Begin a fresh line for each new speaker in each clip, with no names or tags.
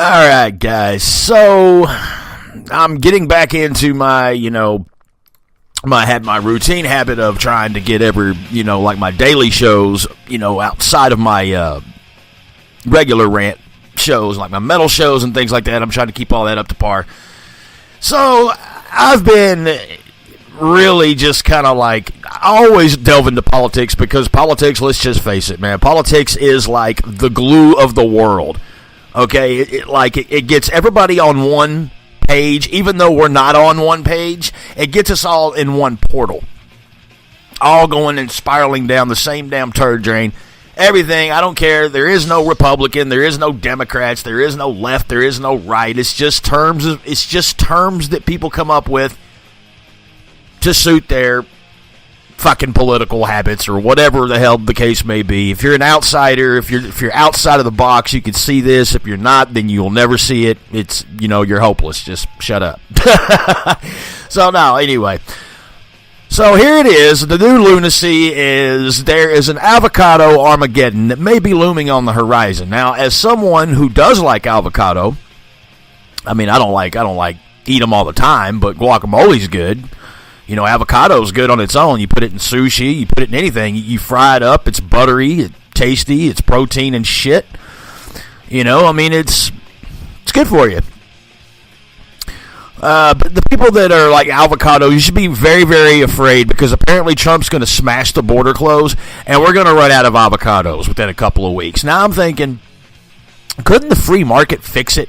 All right, guys. So I'm getting back into my, my routine habit of trying to get like my daily shows, outside of my regular rant shows, like my metal shows and things like that. I'm trying to keep all that up to par. So I've been really just kind of like, I always delve into politics because politics, let's just face it, man, politics is like the glue of the world. Okay, it gets everybody on one page, even though we're not on one page. It gets us all in one portal, all going and spiraling down the same damn turd drain. Everything, I don't care. There is no Republican, there is no Democrats, there is no left, there is no right. It's just terms. It's just terms that people come up with to suit their fucking political habits or whatever the hell the case may be. If you're an outsider, if you're outside of the box, you can see this. If you're not, then you'll never see it. It's, you're hopeless. Just shut up. So now, anyway. So here it is. The new lunacy is there is an avocado Armageddon that may be looming on the horizon. Now, as someone who does like avocado, I mean, I don't like eat them all the time, but guacamole's good. Avocado's good on its own. You put it in sushi, you put it in anything. You fry it up. It's buttery, it's tasty, it's protein and shit. It's good for you. But the people that are like avocado, you should be very, very afraid because apparently Trump's going to smash the border close and we're going to run out of avocados within a couple of weeks. Now I'm thinking, couldn't the free market fix it?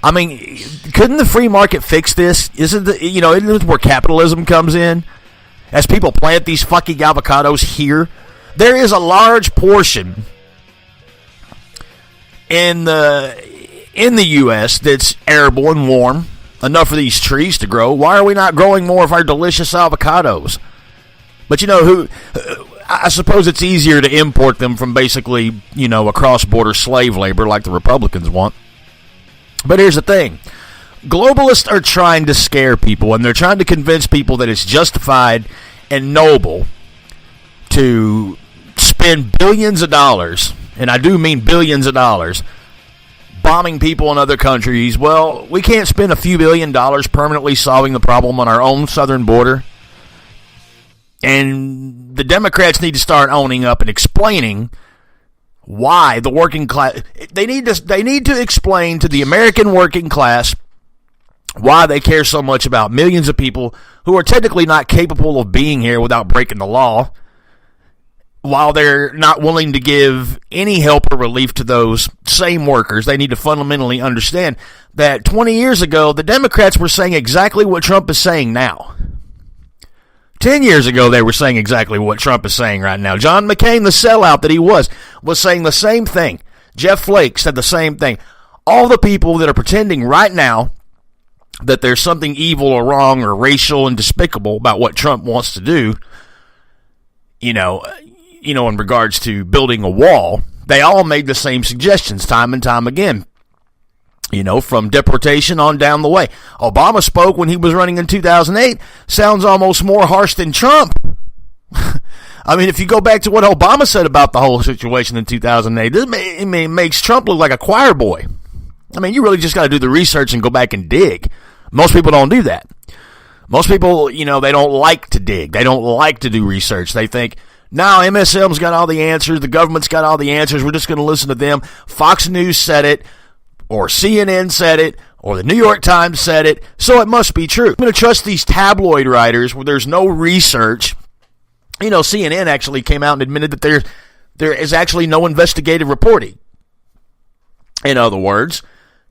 I mean, couldn't the free market fix this? Isn't it where capitalism comes in? As people plant these fucking avocados here, there is a large portion in the U.S. that's arable and warm enough for these trees to grow. Why are we not growing more of our delicious avocados? But I suppose it's easier to import them from basically, a cross-border slave labor like the Republicans want. But here's the thing. Globalists are trying to scare people, and they're trying to convince people that it's justified and noble to spend billions of dollars, and I do mean billions of dollars, bombing people in other countries. Well, we can't spend a few $1 billion permanently solving the problem on our own southern border. And the Democrats need to start owning up and explaining why the working class, they need to explain to the American working class why they care so much about millions of people who are technically not capable of being here without breaking the law, while they're not willing to give any help or relief to those same workers. They need to fundamentally understand that 20 years ago, the Democrats were saying exactly what Trump is saying now. 10 years ago, they were saying exactly what Trump is saying right now. John McCain, the sellout that he was saying the same thing. Jeff Flake said the same thing. All the people that are pretending right now that there's something evil or wrong or racial and despicable about what Trump wants to do, in regards to building a wall, they all made the same suggestions time and time again. From deportation on down the way. Obama spoke when he was running in 2008. Sounds almost more harsh than Trump. I mean, if you go back to what Obama said about the whole situation in 2008, it makes Trump look like a choir boy. I mean, you really just got to do the research and go back and dig. Most people don't do that. Most people, they don't like to dig. They don't like to do research. They think, no, MSM's got all the answers. The government's got all the answers. We're just going to listen to them. Fox News said it, or CNN said it, or the New York Times said it, so it must be true. I'm going to trust these tabloid writers where there's no research. CNN actually came out and admitted that there is actually no investigative reporting. In other words,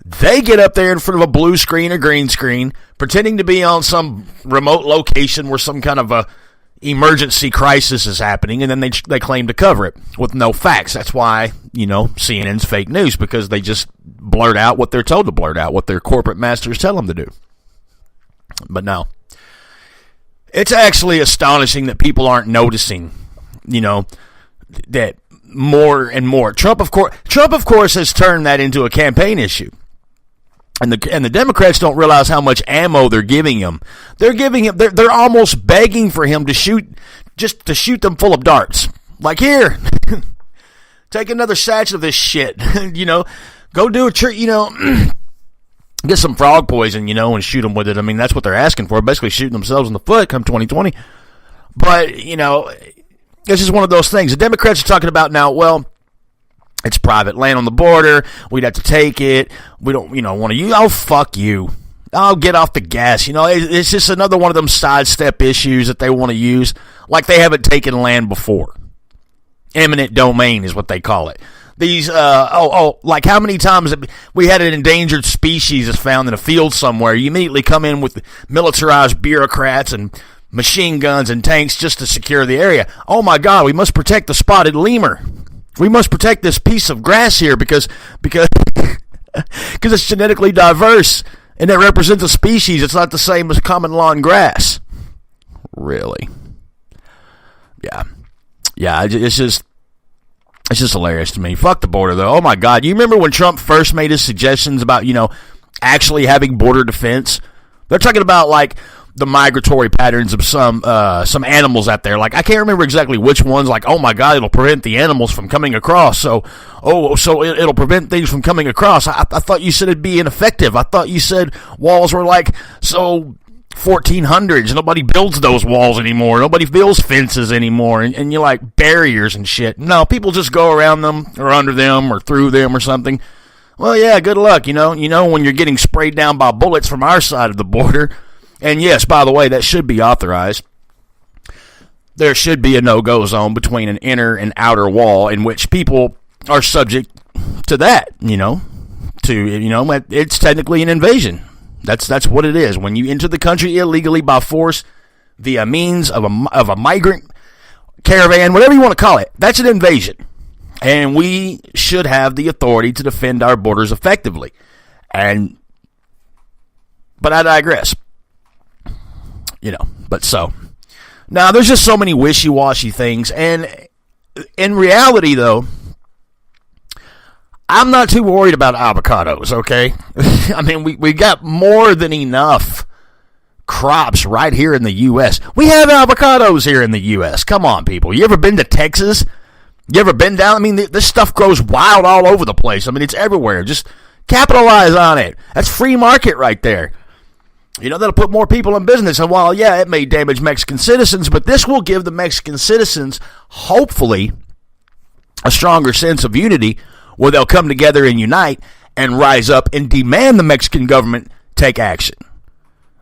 they get up there in front of a blue screen or green screen, pretending to be on some remote location where some kind of a emergency crisis is happening, and then they claim to cover it with no facts. That's why, CNN's fake news, because they just blurt out what they're told to blurt out, what their corporate masters tell them to do. But no. It's actually astonishing that people aren't noticing, that more and more. Trump, of course, has turned that into a campaign issue. And the Democrats don't realize how much ammo they're giving him. They're almost begging for him to shoot them full of darts. Like, here, take another satchel of this shit. Go do a church, get some frog poison, and shoot them with it. I mean, that's what they're asking for, basically shooting themselves in the foot come 2020. But, it's just one of those things. The Democrats are talking about now, well, it's private land on the border. We'd have to take it. We don't, want to use. Oh, fuck you. Oh, get off the gas. It's just another one of them sidestep issues that they want to use, like they haven't taken land before. Eminent domain is what they call it. These, like how many times we had an endangered species that's found in a field somewhere. You immediately come in with militarized bureaucrats and machine guns and tanks just to secure the area. Oh my God, we must protect the spotted lemur. We must protect this piece of grass here because it's genetically diverse and it represents a species. It's not the same as common lawn grass. Really? Yeah. It's just hilarious to me. Fuck the border, though. Oh, my God. You remember when Trump first made his suggestions about, actually having border defense? They're talking about, like, the migratory patterns of some animals out there. Like, I can't remember exactly which ones. Like, oh, my God, it'll prevent the animals from coming across. So it'll prevent things from coming across. I thought you said it'd be ineffective. I thought you said walls were, like, 1400s. Nobody builds those walls anymore. Nobody builds fences anymore. And you're like barriers and shit. No, people just go around them or under them or through them or something. Well, yeah, good luck. When you're getting sprayed down by bullets from our side of the border. And yes, by the way, that should be authorized. There should be a no-go zone between an inner and outer wall in which people are subject to that, it's technically an invasion. That's what it is. When you enter the country illegally by force via means of a migrant caravan, whatever you want to call it, that's an invasion. And we should have the authority to defend our borders effectively. But I digress. Now there's just so many wishy-washy things. And in reality, though, I'm not too worried about avocados, okay? I mean, we got more than enough crops right here in the U.S. We have avocados here in the U.S. Come on, people. You ever been to Texas? You ever been down? I mean, this stuff grows wild all over the place. I mean, it's everywhere. Just capitalize on it. That's free market right there. That'll put more people in business. And while, yeah, it may damage Mexican citizens, but this will give the Mexican citizens, hopefully, a stronger sense of unity where they'll come together and unite and rise up and demand the Mexican government take action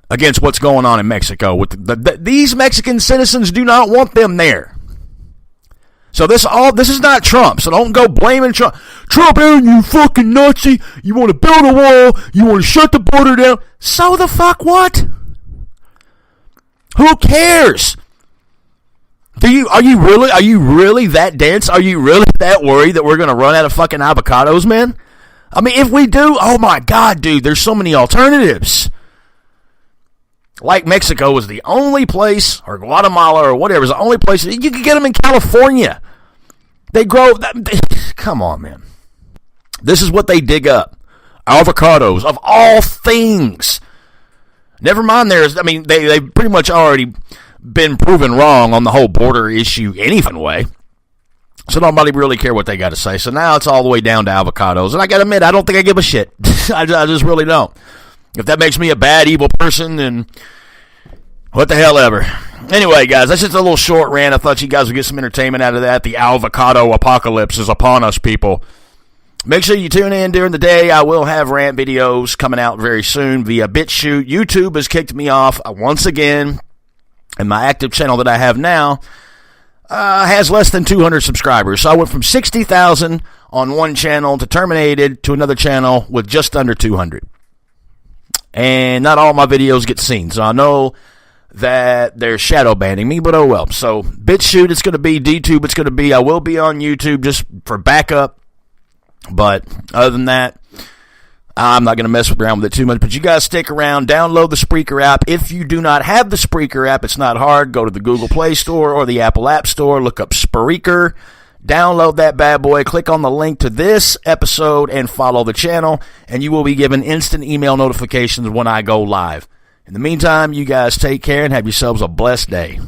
against what's going on in Mexico. These Mexican citizens do not want them there. So this is not Trump, so don't go blaming Trump. Trump, you fucking Nazi. You want to build a wall. You want to shut the border down. So the fuck what? Who cares? Are you really that dense? Are you really that worried that we're going to run out of fucking avocados, man? I mean, if we do, oh my God, dude, there's so many alternatives. Like Mexico is the only place, or Guatemala or whatever, is the only place. You can get them in California. They grow, come on, man. This is what they dig up. Avocados, of all things. Never mind they've pretty much already been proven wrong on the whole border issue anyway. So nobody really care what they got to say. So now it's all the way down to avocados. And I got to admit, I don't think I give a shit. I just really don't. If that makes me a bad, evil person, then what the hell ever. Anyway, guys, that's just a little short rant. I thought you guys would get some entertainment out of that. The avocado apocalypse is upon us, people. Make sure you tune in during the day. I will have rant videos coming out very soon via BitChute. YouTube has kicked me off once again, and my active channel that I have now has less than 200 subscribers. So I went from 60,000 on one channel to terminated to another channel with just under 200. And not all my videos get seen. So I know that they're shadow banning me, but oh well. So BitChute, it's going to be DTube. It's going to be, I will be on YouTube just for backup. But other than that, I'm not going to mess around with it too much. But you guys stick around. Download the Spreaker app. If you do not have the Spreaker app, it's not hard. Go to the Google Play Store or the Apple App Store. Look up Spreaker. Download that bad boy. Click on the link to this episode and follow the channel. And you will be given instant email notifications when I go live. In the meantime, you guys take care and have yourselves a blessed day.